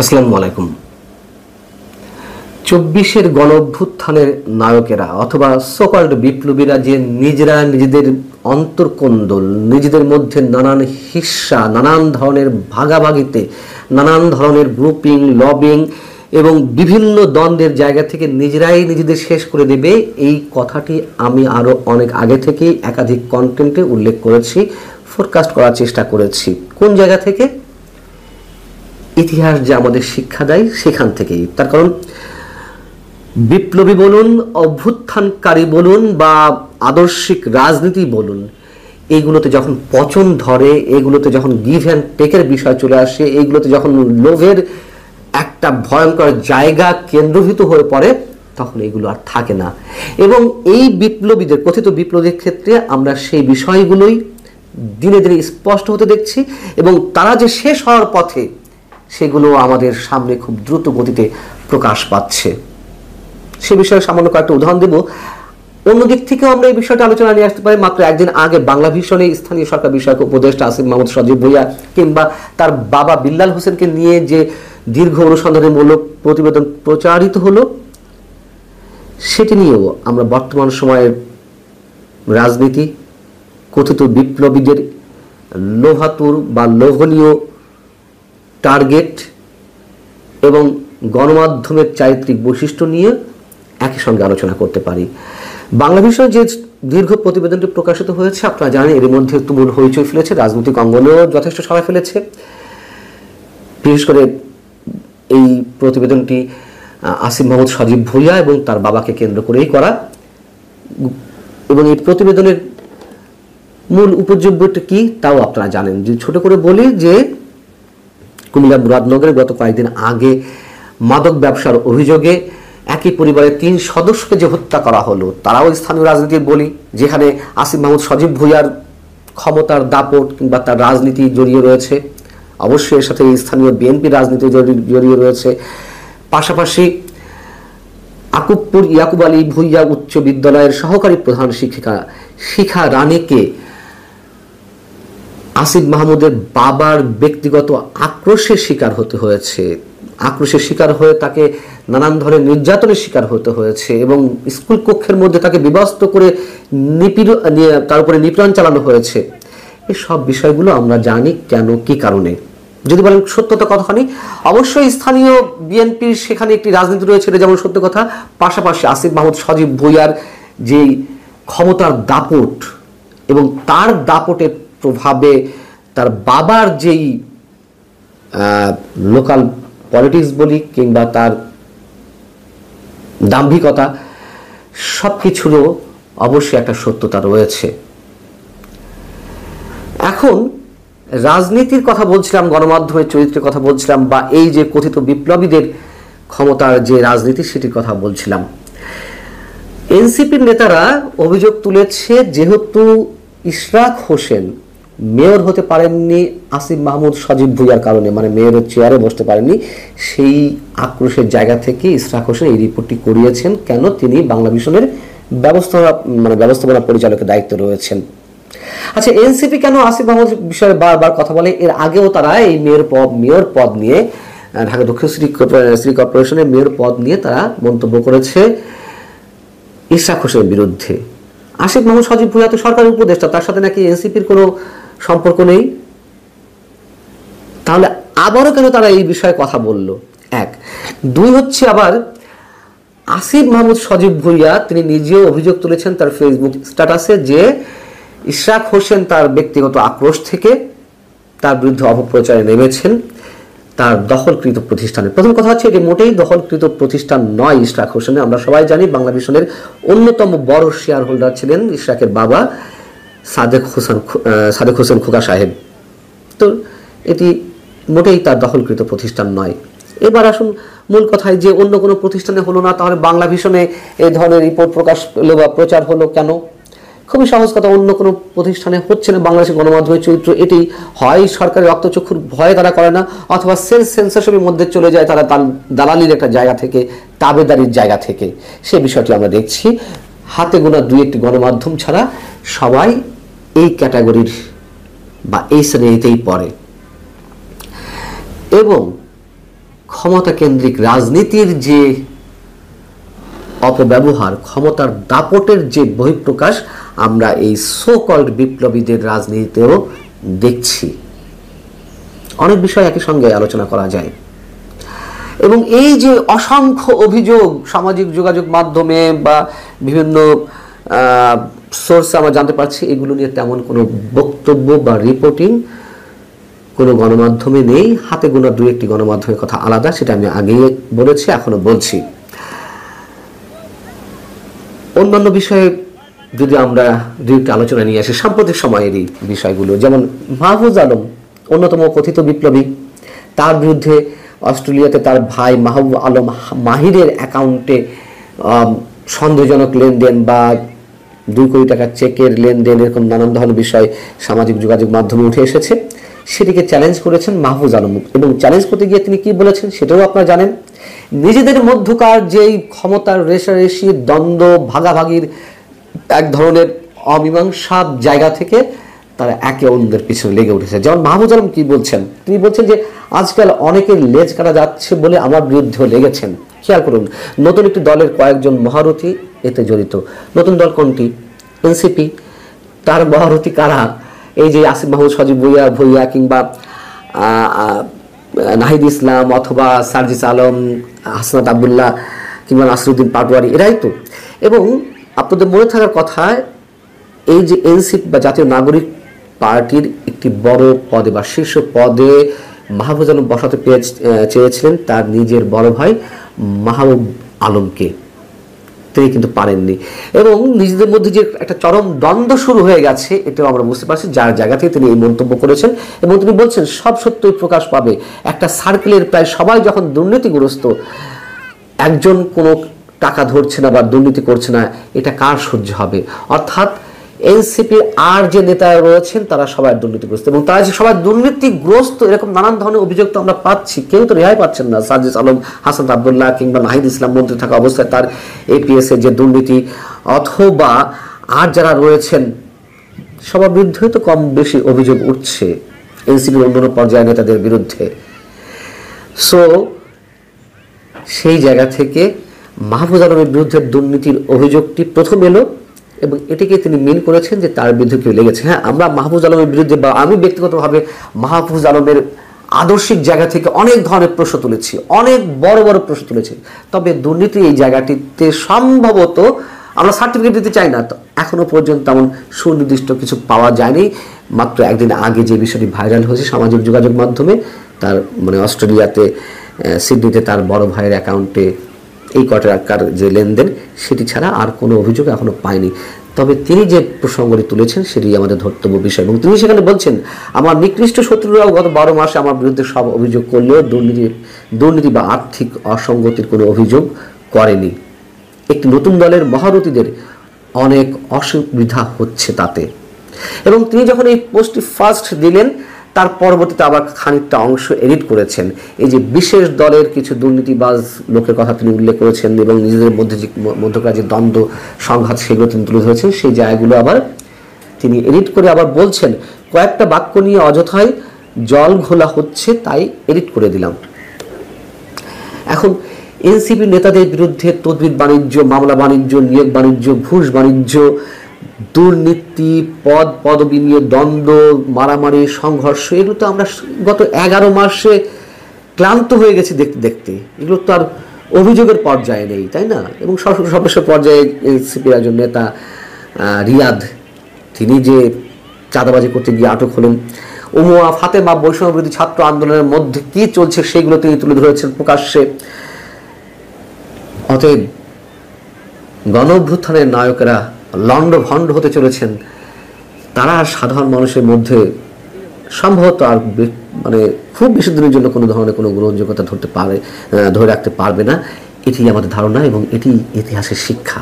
আসসালামু আলাইকুম। 24-এর গণ অভ্যুত্থানের নায়কেরা অথবা সোকল্ড বিপ্লবীরা যে নিজেরা নিজেদের অন্তর্কোন্দল, নিজেদের মধ্যে নানান হিস্সা, নানান ধরনের ভাগাভাগিতে, নানান ধরনের গ্রুপিং, লবিং এবং বিভিন্ন দ্বন্দ্বের জায়গা থেকে নিজেরাই নিজেদের শেষ করে দেবে, এই কথাটি আমি আরও অনেক আগে থেকেই একাধিক কন্টেন্টে উল্লেখ করেছি, ফোরকাস্ট করার চেষ্টা করেছি। কোন জায়গা থেকে? ইতিহাস যে আমাদের শিক্ষা দেয় সেখান থেকেই। তার কারণ বিপ্লবী বলুন, অভ্যুত্থানকারী বলুন বা আদর্শিক রাজনীতি বলুন, এইগুলোতে যখন পচন ধরে, এগুলোতে যখন গিভ অ্যান্ড টেকের বিষয় চলে আসে, এইগুলোতে যখন লোভের একটা ভয়ঙ্কর জায়গা কেন্দ্রভূত হয়ে পড়ে, তখন এগুলো আর থাকে না। এবং এই বিপ্লবীদের, কথিত বিপ্লবীদের ক্ষেত্রে আমরা সেই বিষয়গুলোই দিনে দিনে স্পষ্ট হতে দেখছি এবং তারা যে শেষ হওয়ার পথে, সেগুলো আমাদের সামনে খুব দ্রুত গতিতে প্রকাশ পাচ্ছে। সে বিষয়ে সামান্য কয়েকটা উদাহরণ দেব। অন্যদিক থেকেও আমরা এই বিষয়টা আলোচনা নিয়ে আসতে পারি। মাত্র একদিন আগে বাংলা ভিশনে স্থানীয় সরকার বিষয়ক উপদেষ্টা আসিফ মাহমুদ সজীব ভুঁইয়া কিংবা তার বাবা বিল্লাল হোসেনকে নিয়ে যে দীর্ঘ অনুসন্ধানমূলক প্রতিবেদন প্রচারিত হলো, সেটি নিয়েও আমরা বর্তমান সময়ের রাজনীতি, কথিত বিপ্লবীদের লোভাতুর বা লোভনীয় টার্গেট এবং গণমাধ্যমের চারিত্রিক বৈশিষ্ট্য নিয়ে একই সঙ্গে আলোচনা করতে পারি। বাংলা বিষয়ে যে দীর্ঘ প্রতিবেদনটি প্রকাশিত হয়েছে, আপনারা জানেন এর মধ্যে তুমুল হইচই ফেলেছে, রাজনৈতিক অঙ্গনেও যথেষ্ট সাড়া ফেলেছে। বিশেষ করে এই প্রতিবেদনটি আসিফ মাহমুদ সজীব ভুঁইয়া এবং তার বাবাকে কেন্দ্র করেই করা। এবং এই প্রতিবেদনের মূল উপযোগ্যটা কি তাও আপনারা জানেন। যে ছোট করে বলি যে কুমিল্লা মুরাদনগরে গত কয়েকদিন আগে মাদক ব্যবসার অভিযোগে একই পরিবারের 3 সদস্যকে যে হত্যা করা হলো, তারাও স্থানীয় রাজনীতির বলি, যেখানে আসিফ মাহমুদ সজীব ভুঁইয়ার ক্ষমতার দাপট কিংবা তার রাজনীতি জড়িয়ে রয়েছে। অবশ্যই এর সাথে স্থানীয় বিএনপি রাজনীতি জড়িয়ে রয়েছে। পাশাপাশি আকুবপুর ইয়াকুব আলী ভুঁইয়া উচ্চ বিদ্যালয়ের সহকারী প্রধান শিক্ষিকা শিখা রানীকে আসিফ মাহমুদের বাবার ব্যক্তিগত আক্রোশের শিকার হতে হয়েছে, আক্রোশের শিকার হয়ে তাকে নানান ধরনের নির্যাতনের শিকার হতে হয়েছে এবং স্কুল কক্ষের মধ্যে তাকে বিবস্ত্র করে তার উপরে নিপীড়ন চালানো হয়েছে। এই সব বিষয়গুলো আমরা জানি কেন, কি কারণে। যদি বলেন সত্যতা কতখানি, অবশ্যই স্থানীয় বিএনপির সেখানে একটি রাজনীতি রয়েছে, এটা যেমন সত্য কথা। পাশাপাশি আসিফ মাহমুদ সজীব ভুঁইয়ার যেই ক্ষমতার দাপট এবং তার দাপটের প্রভাবে তার বাবার যেই লোকাল পলিটিক্স বলি কিংবা তার দাম্ভিকতা, সব কিছুরও অবশ্যই একটা সত্যতা রয়েছে। এখন রাজনীতির কথা বলছিলাম, গণমাধ্যমের চরিত্রের কথা বলছিলাম, বা এই যে কথিত বিপ্লবীদের ক্ষমতার যে রাজনীতি সেটির কথা বলছিলাম। এনসিপির নেতারা অভিযোগ তুলেছে, যেহেতু ইশরাক হোসেন মেয়র হতে পারেননি আসিফ মাহমুদ সজীব ভুঁইয়ার কারণে, মানে মেয়রের চেয়ারে বসতে পারেননি, সেই আক্রোশের জায়গা থেকে ইশরাক হোসেন এই রিপোর্টটি করিয়েছেন। কেন? তিনি বাংলা ভিশনের ব্যবস্থাপনা পরিচালকের দায়িত্বে রয়েছেন। আচ্ছা, এনসিপি কেন আসিফ মাহমুদ বিষয়ে বারবার কথা বলে? এর আগেও তারা এই মেয়র পদ নিয়ে, ঢাকা দক্ষিণ সিটি কর্পোরেশনের মেয়র পদ নিয়ে তারা মন্তব্য করেছে ইশরাক হোসেনের বিরুদ্ধে। আসিফ মাহমুদ সজীব ভুঁইয়া তো সরকারের উপদেষ্টা, তার সাথে নাকি এনসিপির কোনো সম্পর্ক নেই। তাহলে আবারও কেন তারা এই বিষয়ে কথা বলল? 1, 2 হচ্ছে আবার আসিফ মাহমুদ সজীব ভুঁইয়া তিনি নিজেও অভিযোগ তুলেছেন তার ফেসবুক স্ট্যাটাসে যে ইশরাক হোসেন তার ব্যক্তিগত আক্রোশ থেকে তার বিরুদ্ধে অপপ্রচারে নেমেছেন তার দখলকৃত প্রতিষ্ঠানে। প্রথম কথা হচ্ছে, এটি মোটেই দখলকৃত প্রতিষ্ঠান নয় ইশরাক হোসেনের। আমরা সবাই জানি বাংলা ভিশনের অন্যতম বড় শেয়ার হোল্ডার ছিলেন ইশরাকের বাবা সাদেক হোসেন খোকা সাহেব। তো এটি মোটেই তার দখলকৃত প্রতিষ্ঠান নয়। এবার আসুন মূল কথায়, যে অন্য কোনো প্রতিষ্ঠানে হলো না, তাহলে বাংলা ভিশনে এই ধরনের রিপোর্ট প্রকাশ পেলো বা প্রচার হলো কেন? খুবই সহজ কথা, অন্য কোনো প্রতিষ্ঠানে হচ্ছে না। বাংলাদেশের গণমাধ্যমের চরিত্র এটি, হয় সরকারের রক্তচক্ষুর ভয়ে তারা করে না, অথবা সেলফ সেন্সরশিপের মধ্যে চলে যায় তারা দালালির একটা জায়গা থেকে, তাবেদারির জায়গা থেকে। সে বিষয়টি আমরা দেখছি। হাতে গোনা 2-1টি গণমাধ্যম ছাড়া সবাই এই ক্যাটাগরির বা এই শ্রেণীতেই পড়ে। এবং ক্ষমতা কেন্দ্রিক রাজনীতির যে অপব্যবহার, ক্ষমতার দাপটের যে বহিঃপ্রকাশ আমরা এই সো কল্ড বিপ্লবীদের রাজনীতিতেও দেখছি। অনেক বিষয় একই সঙ্গে আলোচনা করা যায়। এবং এই যে অসংখ্য অভিযোগ সামাজিক যোগাযোগ মাধ্যমে বা বিভিন্ন সোর্সে আমরা জানতে পারছি, এগুলো নিয়ে তেমন কোনো বক্তব্য বা রিপোর্টিং কোনো গণমাধ্যমে নেই। হাতে গোনা দু একটি গণমাধ্যমের কথা আলাদা, সেটা আমি আগেই বলেছি, এখনো বলছি। অন্যান্য বিষয়ে যদি আমরা দু একটি আলোচনা নিয়ে আসি, সাম্প্রতিক সময়েরই বিষয়গুলো, যেমন মাহফুজ আলম অন্যতম কথিত বিপ্লবী, তার বিরুদ্ধে অস্ট্রেলিয়াতে তার ভাই মাহবুব আলম মাহিরের অ্যাকাউন্টে সন্দেহজনক লেনদেন বা 2 কোটি টাকার চেকের লেনদেন, এরকম নানান ধরনের বিষয় সামাজিক যোগাযোগ মাধ্যমে উঠে এসেছে। সেটিকে চ্যালেঞ্জ করেছেন মাহফুজ আলম, এবং চ্যালেঞ্জ করতে গিয়ে তিনি কি বলেছেন সেটাও আপনারা জানেন। নিজেদের মধ্যকার যেই ক্ষমতার রেষারেষি, দ্বন্দ্ব, ভাগাভাগির এক ধরনের অমীমাংসা জায়গা থেকে তারা একে অন্যের পিছনে লেগে উঠেছে। যেমন মাহফুজ আলম কি বলছেন, তিনি বলছেন যে আজকাল অনেকের লেজ কাটা যাচ্ছে বলে আমার বিরুদ্ধেও লেগেছেন। খেয়াল করুন, নতুন একটি দলের কয়েকজন মহারথী এতে জড়িত। নতুন দল কোনটি? এনসিপি। তার মহারথী কারা? এই যে আসিফ মাহমুদ সজীব ভুইয়া কিংবা নাহিদ ইসলাম অথবা সার্জিস আলম, হাসনাত আবদুল্লাহ কিংবা নাসিরুদ্দিন পাটোয়ারি, এরাই তো। এবং আপনাদের মনে থাকার কথা, এই যে এনসিপি বা জাতীয় নাগরিক পার্টির একটি বড় পদে বা শীর্ষ পদে মাহফুজ আলম বসাতে চেয়েছিলেন তার নিজের বড় ভাই মাহবুব আলমকে, তিনি কিন্তু পারেননি। এবং নিজেদের মধ্যে যে একটা চরম দ্বন্দ্ব শুরু হয়ে গেছে, এটাও আমরা বুঝতে পারছি, যার জায়গা থেকে তিনি এই মন্তব্য করেছেন। এবং তিনি বলছেন সব সত্যই প্রকাশ পাবে। একটা সার্কেলের প্রায় সবাই যখন দুর্নীতিগ্রস্ত, একজন কোনো টাকা ধরছে না বা দুর্নীতি করছে না, এটা কার সহ্য হবে? অর্থাৎ এনসিপির আর যে নেতারা রয়েছেন তারা সবাই দুর্নীতিগ্রস্ত, এবং তারা যে সবাই দুর্নীতিগ্রস্ত এরকম নানান ধরনের অভিযোগ তো আমরা পাচ্ছি, কেউ তো রেহাই পাচ্ছেন না। সার্জিস আলম, হাসান আবদুল্লাহ কিংবা নাহিদ ইসলাম মন্ত্রী থাকা অবস্থায় তার এপিএস এর যে দুর্নীতি, অথবা আর যারা রয়েছেন সবার বিরুদ্ধে তো কম বেশি অভিযোগ উঠছে এনসিপির অন্যান্য পর্যায়ের নেতাদের বিরুদ্ধে। সো সেই জায়গা থেকে মাহফুজ আলমের বিরুদ্ধে দুর্নীতির অভিযোগটি প্রথম এলো, এবং এটিকে তিনি মিন করেছেন যে তার বিরুদ্ধে কেউ লেগেছে। হ্যাঁ, আমরা মাহফুজ আলমের বিরুদ্ধে বা আমি ব্যক্তিগতভাবে মাহফুজ আলমের আদর্শিক জায়গা থেকে অনেক ধরনের প্রশ্ন তুলেছি, অনেক বড় বড় প্রশ্ন তুলেছি। তবে দুর্নীতি এই জায়গাটিতে সম্ভবত আমরা সার্টিফিকেট দিতে চাই না, তো এখনো পর্যন্ত তেমন সুনির্দিষ্ট কিছু পাওয়া যায়নি। মাত্র একদিন আগে যে বিষয়টি ভাইরাল হয়েছে সামাজিক যোগাযোগ মাধ্যমে, তার মানে অস্ট্রেলিয়াতে সিডনিতে তার বড় ভাইয়ের অ্যাকাউন্টে এই কোটি টাকার যে লেনদেন, সেটি ছাড়া আর কোনো অভিযোগ এখনো পায়নি। তবে তিনি যে প্রসঙ্গটি তুলেছেন সেটি আমাদের ধর্তব্য বিষয়, এবং তিনি সেখানে বলছেন আমার নিকৃষ্ট শত্রুরাও গত 12 মাসে আমার বিরুদ্ধে সব অভিযোগ করলেও দুর্নীতি বা আর্থিক অসঙ্গতির কোনো অভিযোগ করেনি। একটি নতুন দলের মহারথীদের অনেক অসুবিধা হচ্ছে তাতে। এবং তিনি যখন এই পোস্টটি ফার্স্ট দিলেন, তার পরবর্তীতে আবার খানিকটা অংশ এডিট করেছেন। এই যে বিশেষ দলের কিছু দুর্নীতিবাজ লোকের কথা তিনি উল্লেখ করেছেন, এবং নিজেদের মধ্যে যে মধ্যকার যে দ্বন্দ্ব সংঘাত সেগুলো তিনি তুলে ধরেছেন, সেই জায়গাগুলো আবার তিনি এডিট করে আবার বলছেন কয়েকটা বাক্য নিয়ে অযথাই জল ঘোলা হচ্ছে, তাই এডিট করে দিলাম। এখন এনসিপি নেতাদের বিরুদ্ধে তদবির বাণিজ্য, মামলা বাণিজ্য, নিয়োগ বাণিজ্য, ঘুষ বাণিজ্য, দুর্নীতি, পদবি নিয়ে দ্বন্দ্ব, মারামারি, সংঘর্ষ, এগুলো তো আমরা গত 11 মাসে ক্লান্ত হয়ে গেছি দেখতে দেখতে। এগুলো তো আর অভিযোগের পর্যায়ে নেই, তাই না? এবং সর্বশেষ পর্যায়ে এনসিপির একজন নেতা রিয়াদ, তিনি যে চাঁদাবাজি করতে গিয়ে আটক হলেন। উমুয়া ফাতেমা বৈষম্য বিরোধী ছাত্র আন্দোলনের মধ্যে কি চলছে সেগুলো তিনি তুলে ধরেছেন প্রকাশ্যে। অতএব গণ অভ্যুত্থানের নায়কেরা লণ্ডভণ্ড হতে চলেছেন, তারা সাধারণ মানুষের মধ্যে সম্ভবত আর মানে খুব বেশি দিনের জন্য কোনো ধরনের কোনো গ্রহণযোগ্যতা ধরে রাখতে পারবে না। এটি আমাদের ধারণা এবং এটি ইতিহাসের শিক্ষা।